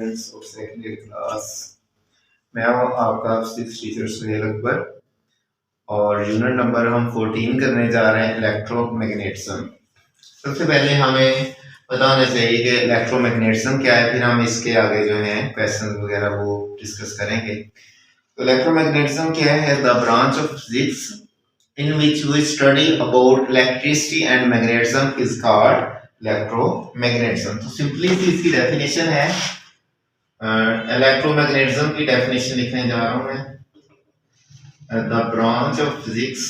Students of secondary class. मैं हूँ आपका सिक्स टीचर सुहेल अकबर और यूनिट नंबर हम 14 करने जा रहे हैं इलेक्ट्रोमैग्नेटिज्म। सबसे पहले हमें पता होना चाहिए कि इलेक्ट्रोमैग्नेटिज्म क्या है, फिर हम इसके आगे जो है क्वेश्चन वगैरह वो डिस्कस करेंगे। तो इलेक्ट्रोमैग्नेटिज्म क्या है? The branch of physics in which we study about electricity and magnetism is called electromagnetism। तो सिंपली सी इसकी डेफिनेशन है, इलेक्ट्रोमैग्नेटिज्म की डेफिनेशन लिखने जा रहा हूं मैं। The branch of physics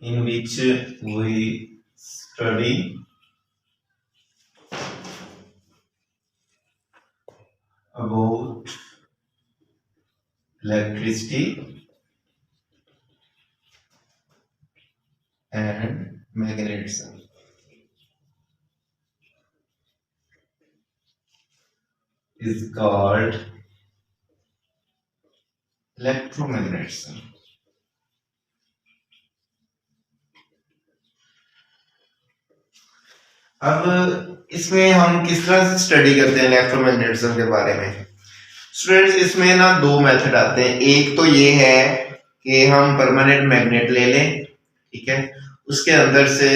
in which we study about electricity and magnetism is called electromagnetism। अब इसमें हम किस तरह से स्टडी करते हैं इलेक्ट्रोमैग्नेटिज्म के बारे में? स्टूडेंट्स, इसमें ना दो मेथड आते हैं। एक तो ये है कि हम परमानेंट मैग्नेट ले लें, ठीक है, उसके अंदर से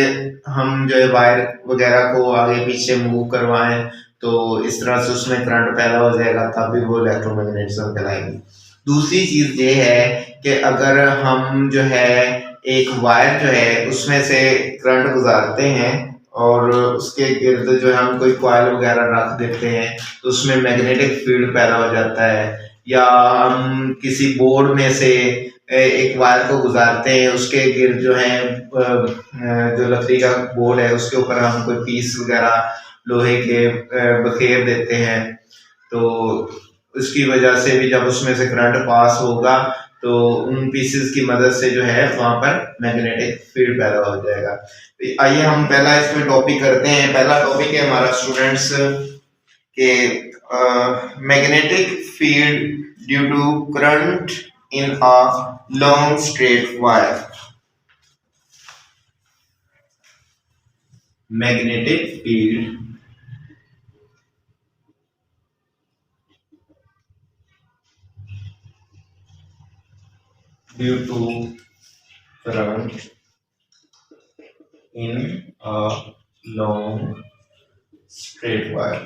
हम जो है वायर वगैरह को आगे पीछे मूव करवाएं तो इस तरह से उसमें करंट पैदा हो जाएगा, तब भी वो इलेक्ट्रोमैग्नेटिज्म कहलाएगी। दूसरी चीज ये है कि अगर हम जो है एक वायर जो है उसमें से करंट गुजारते हैं और उसके गिर्द जो है हम कोई कॉइल वगैरह रख देते हैं तो उसमें मैग्नेटिक फील्ड पैदा हो जाता है, या हम किसी बोर्ड में से एक वायर को गुजारते हैं, उसके गिर्द जो है जो लकड़ी का बोर्ड है उसके ऊपर हम कोई पीस वगैरह लोहे के बखेर देते हैं, तो उसकी वजह से भी जब उसमें से करंट पास होगा तो उन पीसेस की मदद से जो है वहां पर मैग्नेटिक फील्ड पैदा हो जाएगा। तो आइए हम पहला इसमें टॉपिक करते हैं। पहला टॉपिक है हमारा स्टूडेंट्स के magnetic field due to current in a long straight wire. Magnetic field due to current in a long straight wire।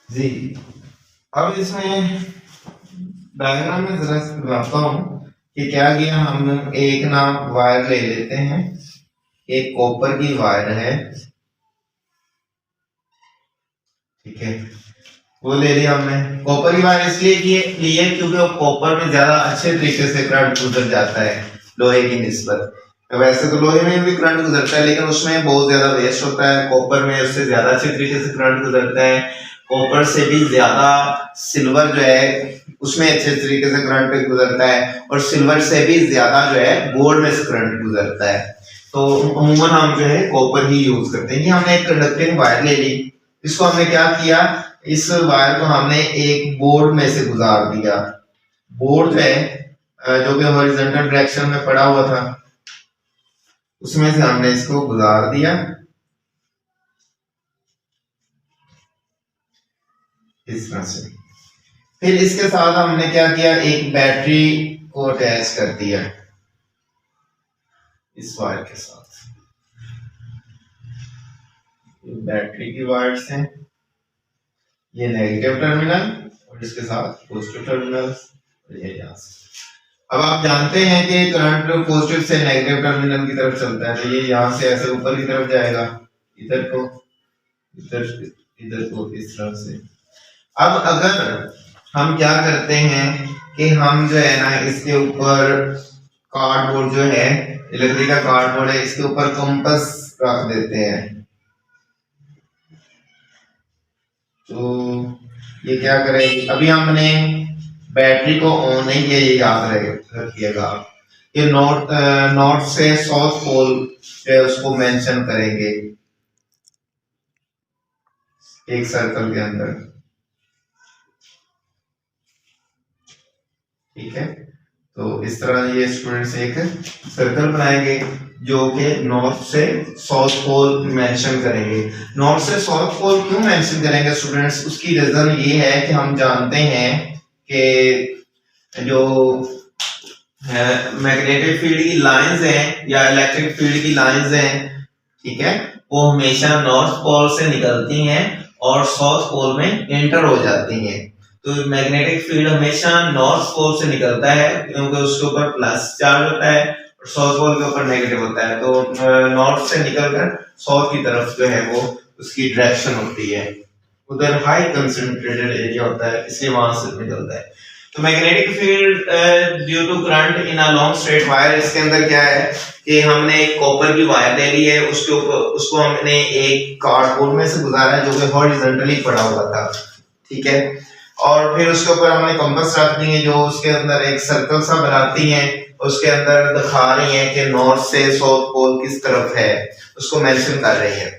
जी, अब इसमें डायग्राम में जरा बनाता हूं कि क्या किया। हम एक ना वायर ले लेते हैं, एक कॉपर की वायर है, ठीक है, वो ले लिया हमने। कॉपर की वायर इसलिए लिए क्योंकि वो कॉपर में ज्यादा अच्छे तरीके से करंट गुजर जाता है लोहे की निस्बत। वैसे तो लोहे में भी करंट गुजरता है लेकिन उसमें बहुत ज्यादा वेस्ट होता है, कॉपर में उससे ज्यादा अच्छे तरीके से करंट गुजरता है। कॉपर से भी ज्यादा सिल्वर जो है उसमें अच्छे तरीके से करंट गुजरता है, और सिल्वर से भी ज्यादा जो है गोल्ड में से करंट गुजरता है। तो अमूमन हम जो है कॉपर ही यूज करते हैं। ये हमने एक कंडक्टिंग वायर ले ली, इसको हमने क्या किया, इस वायर को हमने एक बोर्ड में से गुजार दिया। बोर्ड जो है जो कि हॉरिजॉन्टल डायरेक्शन में पड़ा हुआ था, उसमें से हमने इसको गुजार दिया इस तरह से। फिर इसके साथ हमने क्या किया, एक बैटरी को अटैच कर दिया इस वायर के साथ। बैटरी की वायर्स हैं, ये नेगेटिव टर्मिनल और इसके साथ पॉजिटिव टर्मिनल, ये यहां से। अब आप जानते हैं कि करंट पॉजिटिव से नेगेटिव टर्मिनल की तरफ चलता है, तो ये यहां से ऐसे ऊपर की तरफ जाएगा, इधर को इधर को इस तरह से। अब अगर हम क्या करते हैं कि हम जो है ना इसके ऊपर कार्डबोर्ड जो है, लकड़ी का कार्डबोर्ड है, इसके ऊपर कंपास रख देते हैं, तो ये क्या करेगी। अभी हमने बैटरी को ऑन नहीं किया, ये याद रखिएगा ये नॉर्थ से साउथ पोल जो है उसको मेंशन करेंगे एक सर्कल के अंदर। ठीक है, तो इस तरह ये स्टूडेंट्स एक सर्कल बनाएंगे जो कि नॉर्थ से साउथ पोल मेंशन करेंगे। नॉर्थ से साउथ पोल क्यों मेंशन करेंगे स्टूडेंट्स, उसकी रीजन ये है कि हम जानते हैं कि जो मैग्नेटिक फील्ड की लाइंस हैं या इलेक्ट्रिक फील्ड की लाइंस हैं, ठीक है, वो हमेशा नॉर्थ पोल से निकलती हैं और साउथ पोल में एंटर हो जाती हैं। तो मैग्नेटिक फील्ड हमेशा नॉर्थ पोल से निकलता है क्योंकि उसके ऊपर प्लस चार्ज होता है और साउथ पोल के ऊपर नेगेटिव होता है। तो नॉर्थ से निकलकर साउथ की तरफ जो है वो उसकी डायरेक्शन होती है, उधर हाई कंसंट्रेटेड एरिया होता है इसलिए वहां से निकलता है। तो magnetic field due to current in a long straight wire, इसके अंदर क्या है कि हमने एक कॉपर की वायर ले ली है, उसके ऊपर उसको हमने एक कार्डबोर्ड में से गुजारा है जो कि हॉरिजॉन्टली पड़ा हुआ था। ठीक है, और फिर उसके ऊपर हमने कंपास रख दी है जो उसके अंदर एक सर्कल सा बनाती हैं, उसके अंदर दिखा रही हैं कि नॉर्थ से साउथ पोल किस तरफ है, उसको मेंशन कर रही हैं।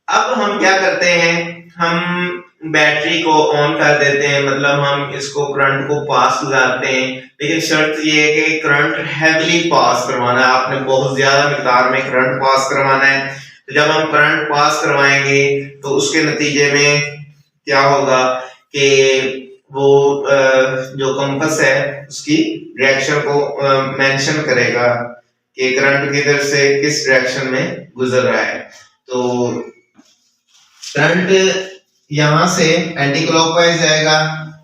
अब हम क्या करते हैं, हम बैटरी को ऑन कर देते हैं, मतलब हम इसको करंट को पास गुजारते हैं, लेकिन शर्त ये है कि करंट हैवीली पास करवाना है, आपने बहुत ज्यादा मिकदार में करंट पास करवाना है। तो जब हम करंट पास करवाएंगे तो उसके नतीजे में क्या होगा कि वो जो कंपास है उसकी डायरेक्शन को मेंशन करेगा कि करंट किधर से किस डायरेक्शन में गुजर रहा है। तो करंट यहां से एंटी क्लॉकवाइज जाएगा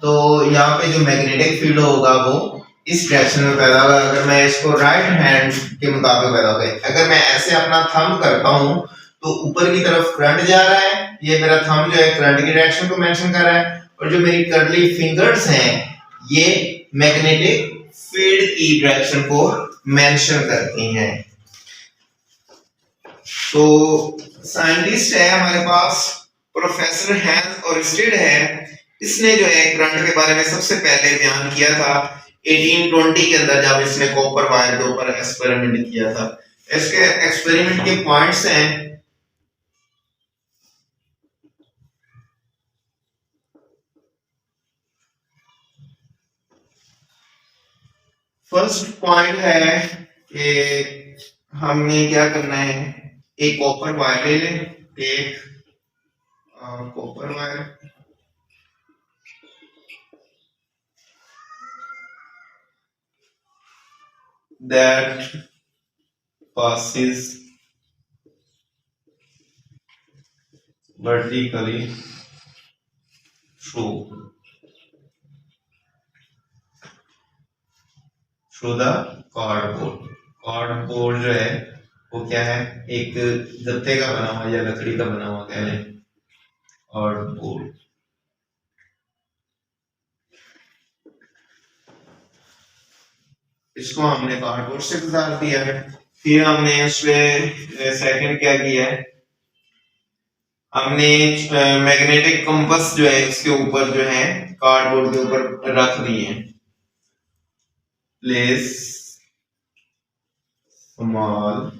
तो यहाँ पे जो मैग्नेटिक फील्ड होगा वो इस डायरेक्शन में पैदा होगा। अगर मैं इसको राइट हैंड के मुताबिक पैदा होगा, अगर मैं ऐसे अपना थंब करता हूं तो ऊपर की तरफ करंट जा रहा है, ये मेरा थंब जो है करंट की डायरेक्शन को मेंशन कर रहा है, और जो मेरी कर्ली फिंगर्स हैं ये मैग्नेटिक फील्ड की डायरेक्शन को मेंशन करती हैं। तो साइंटिस्ट है हमारे पास प्रोफेसर हैंस ओरस्टेड है, इसने जो है करंट के बारे में सबसे पहले बयान किया था 1820 के अंदर, जब इसने कॉपर वायर के ऊपर एक्सपेरिमेंट किया था। इसके एक्सपेरिमेंट के पॉइंट्स हैं, फर्स्ट पॉइंट है कि हमने क्या करना है, एक कॉपर वायर ले लें, एक copper wire that passes vertically through the cardboard. Cardboard जो है वो क्या है, एक गत्ते का बना हुआ या लकड़ी का बना हुआ कह लें कार्डबोर्ड। इसको हमने कार्डबोर्ड से गुजार दिया है। फिर हमने उसमें सेकंड क्या किया है, हमने मैग्नेटिक कंपास जो है इसके ऊपर जो है कार्डबोर्ड के ऊपर रख दिए, place small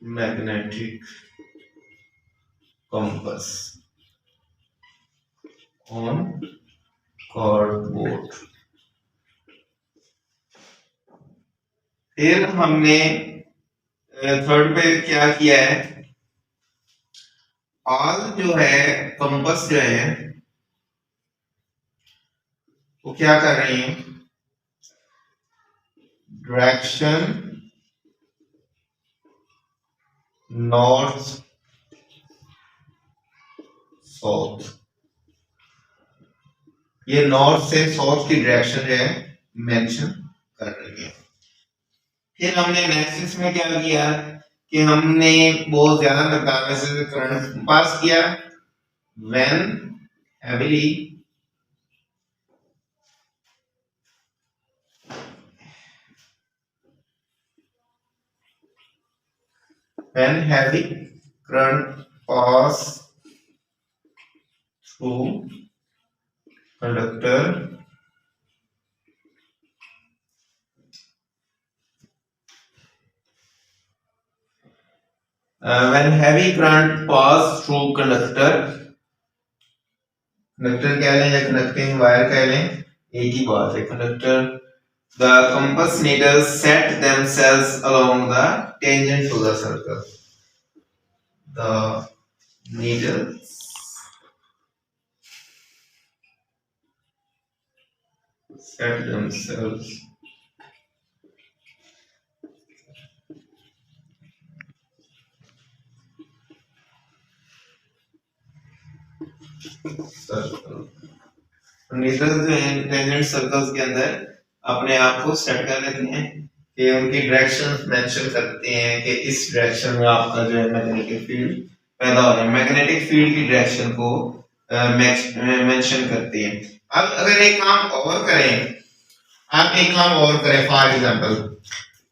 magnetic compass on cardboard. फिर हमने थर्ड पे क्या किया है, ऑल जो है कंपास जो है वो क्या कर रही है, डायरेक्शन नॉर्थ साउथ, ये नॉर्थ से साउथ की डायरेक्शन जो है मेंशन कर रही है। फिर हमने नेक्स्ट इसमें क्या किया कि हमने बहुत ज्यादा मिकदार में से करंट पास किया, when heavily current pass through conductor when heavy current pass through conductor, conductor कह लें या कनेक्टिंग वायर कह लें, एक ही बात है conductor, the compass needles set themselves along the tangent to the circle, the needles set themselves circle, needles जो है टेंजेंट सर्कल्स के अंदर अपने आप को सेट कर लेते हैं कि उनकी डायरेक्शन मेंशन करते हैं कि इस डायरेक्शन में आपका जो है मैग्नेटिक फील्ड पैदा हो रहा है, मैग्नेटिक फील्ड की डायरेक्शन को मेंशन करती है। अब अगर एक काम और करें, आप एक काम और करें, फॉर एग्जांपल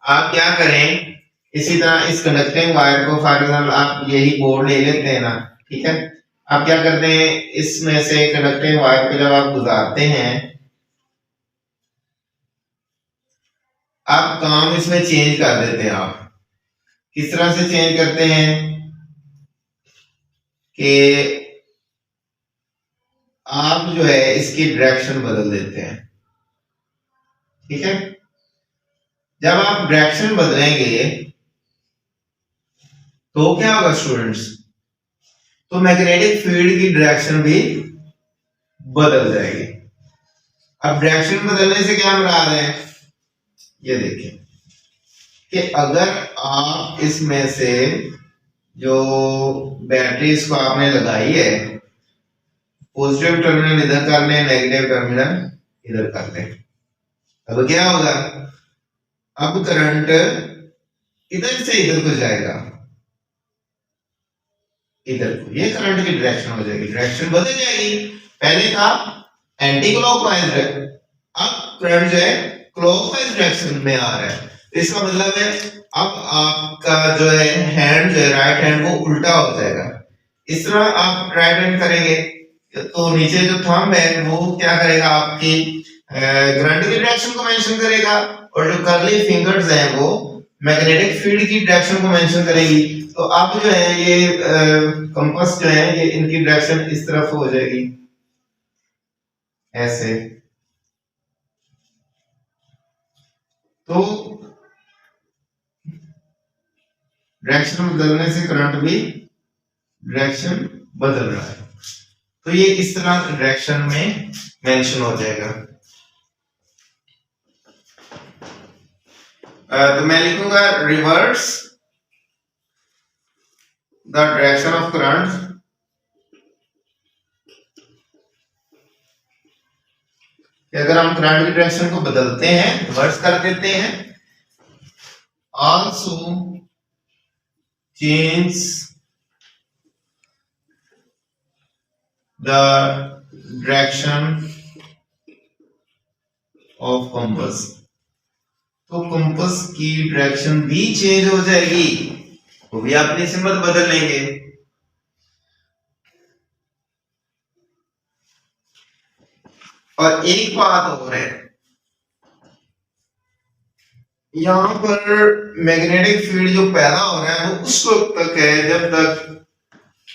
आप क्या करें, इसी तरह इस कंडक्टिंग वायर को फॉर एग्जांपल आप यही बोर्ड ले लेते हैं ना, ठीक है, आप क्या करते हैं, इसमें से कंडक्टिंग वायर को जब आप गुजारते हैं, आप काम इसमें चेंज कर देते हैं। आप किस तरह से चेंज करते हैं कि आप जो है इसकी डायरेक्शन बदल देते हैं, ठीक है। जब आप डायरेक्शन बदलेंगे तो क्या होगा स्टूडेंट्स, तो मैग्नेटिक फील्ड की डायरेक्शन भी बदल जाएगी। अब डायरेक्शन बदलने से क्या मुराद है, ये देखिए कि अगर आप इसमें से जो बैटरीज को आपने लगाई है, पॉजिटिव टर्मिनल इधर कर लें, नेगेटिव टर्मिनल इधर कर लें, अब क्या होगा, अब करंट इधर से इधर को जाएगा, इधर को, ये करंट की डायरेक्शन हो जाएगी, डायरेक्शन बदल जाएगी। पहले था एंटी क्लॉकवाइज, अब करंट जो है क्लॉकवाइज डायरेक्शन में आ रहा है। इसका मतलब है अब आपका जो है हैंड जो है राइट हैंड वो उल्टा हो जाएगा। इस तरह आप राइट हैंड करेंगे तो नीचे जो थंब है वो क्या करेगा, आपकी करंट की डायरेक्शन को मेंशन करेगा, और जो कर्ली फिंगर्स हैं वो मैग्नेटिक फील्ड की डायरेक्शन को मेंशन करेगी। तो अब जो है ये कंपास जो है ये इनकी डायरेक्शन इस तरफ हो जाएगी, ऐसे। तो डायरेक्शन बदलने से करंट भी डायरेक्शन बदल रहा है, तो ये इस तरह डायरेक्शन में मेंशन हो जाएगा। तो मैं लिखूंगा reverse the direction of current, अगर हम करंट की डायरेक्शन को बदलते हैं, रिवर्स कर देते हैं, also change the direction of compass, तो कंपास की डायरेक्शन भी चेंज हो जाएगी, वो भी अपनी सिमत बदल लेंगे। और एक बात और है, यहां पर मैग्नेटिक फील्ड जो पैदा हो रहा है वो उस वक्त तक है जब तक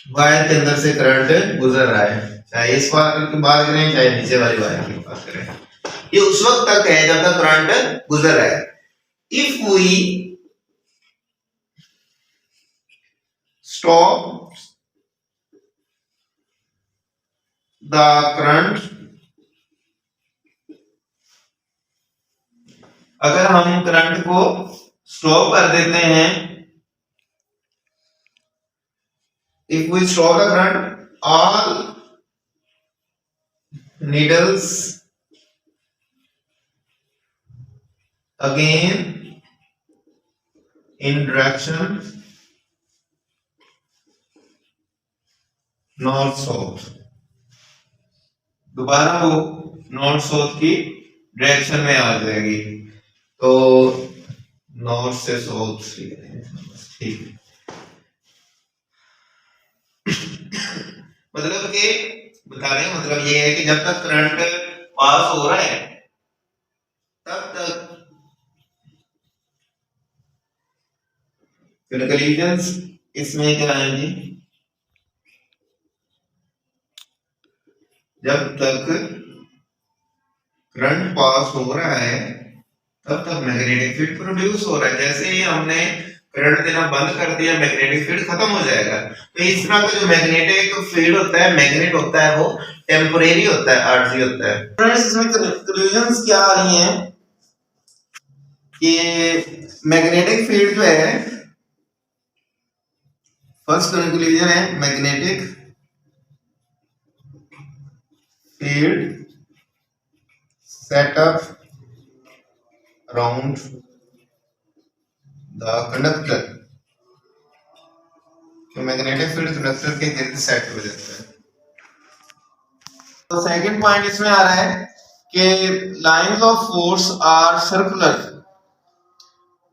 वायर के अंदर से करंट गुजर रहा है, चाहे इस वायर की बात करें चाहे नीचे वाली वायर की बात करें, ये उस वक्त तक है जब तक करंट गुजर रहा है। If we stop the current, अगर हम करंट को स्टॉप कर देते हैं, if we stop the current, all needles again in direction north south, दोबारा वो नॉर्थ साउथ की डायरेक्शन में आ जाएगी, तो नॉर्थ से साउथ, ठीक है। मतलब कि बताने का मतलब ये है कि जब तक करंट पास हो रहा है तब तक collisions इसमें क्या आएंगी, जब तक करंट पास हो रहा है तब तक मैग्नेटिक फील्ड प्रोड्यूस हो रहा है। जैसे ही हमने करंट देना बंद कर दिया, मैग्नेटिक फील्ड खत्म हो जाएगा। तो इस तरह का जो मैग्नेटिक फील्ड होता है, मैग्नेट होता है, वो टेम्परेरी होता है, आर्जी होता है। फ्रेंड्स, इसमें कंक्लूजन्स क्या आ रही हैं कि मैग्नेटिक फील्ड जो है, फर्स्ट कंक्लूजन है magnetic field set up around the conductor, तो मैग्नेटिक फील्ड कंडक्टर के गिर्द सेट हो जाता है। तो सेकंड पॉइंट इसमें आ रहा है कि lines of force are circular,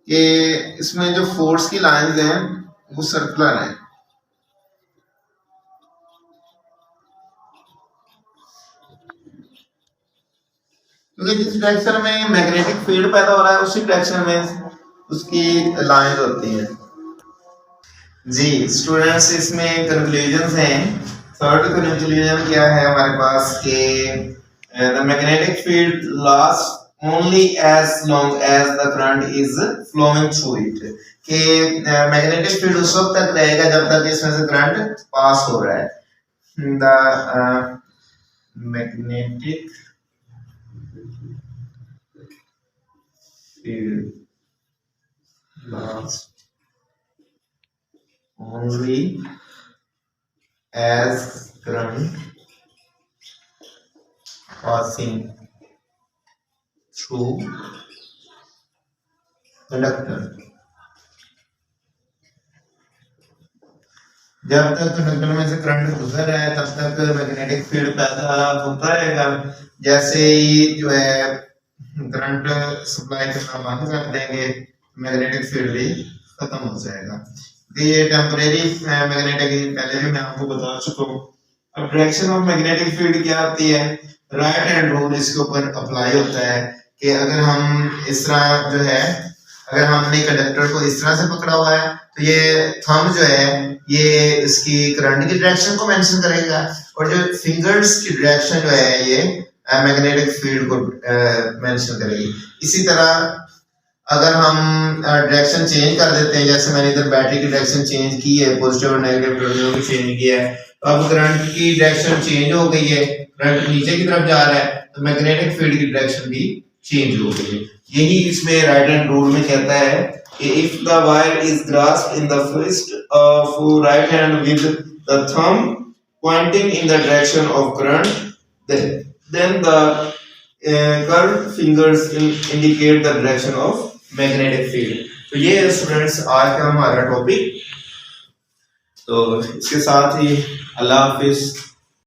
कि इसमें जो फोर्स की लाइंस हैं वो सर्कुलर हैं। क्योंकि जिस डायरेक्शन में मैग्नेटिक फील्ड पैदा हो रहा है उसी डायरेक्शन में उसकी लाइंस होती हैं। जी स्टूडेंट्स, इसमें कंक्लूजन्स हैं। थर्ड कंक्लूजन क्या है हमारे पास कि the magnetic field lasts only as long as the current is flowing through it, कि मैग्नेटिक फील्ड उस वक्त तक रहेगा जब तक इसमें से करंट पास हो रहा है। The magnetic field lasts only as current passing through conductor, जब तक कंडक्टर में से करंट गुजर रहा है तब तक मैग्नेटिक फील्ड पैदा होता रहेगा। जैसे ही जो है करंट सप्लाई करना बंद कर देंगे, मैग्नेटिक फील्ड भी खत्म हो जाएगा। ये टेम्परेरी मैग्नेटिक, पहले भी मैं आपको बता चुका हूँ। अब डायरेक्शन ऑफ मैग्नेटिक फील्ड क्या आती है, राइट हैंड रूल इसके ऊपर अप्लाई होता है कि अगर हम इस तरह जो है, अगर हमने कंडक्टर को इस तरह से पकड़ा हुआ है तो ये थंब जो है ये इसकी करंट की डायरेक्शन को मेंशन करेगा, और जो फिंगर्स की डायरेक्शन जो है ये मैग्नेटिक फील्ड को मेंशन करेगी। इसी तरह अगर हम डायरेक्शन चेंज कर देते हैं, जैसे मैंने इधर बैटरी की डायरेक्शन चेंज की है, पॉजिटिव और नेगेटिव टर्मिनल को चेंज किया है, तो अब करंट की डायरेक्शन चेंज हो गई है, करंट नीचे की तरफ जा रहा है, तो मैग्नेटिक फील्ड की डायरेक्शन भी चेंज हो गई है। यही इसमें राइट हैंड रूल में कहता है कि if the wire is grasped in the fist of right hand with the thumb pointing in the direction of current, then the curved fingers indicate the direction of magnetic field। तो ये है students आज का हमारा topic. तो इसके साथ ही अल्लाह हाफिज।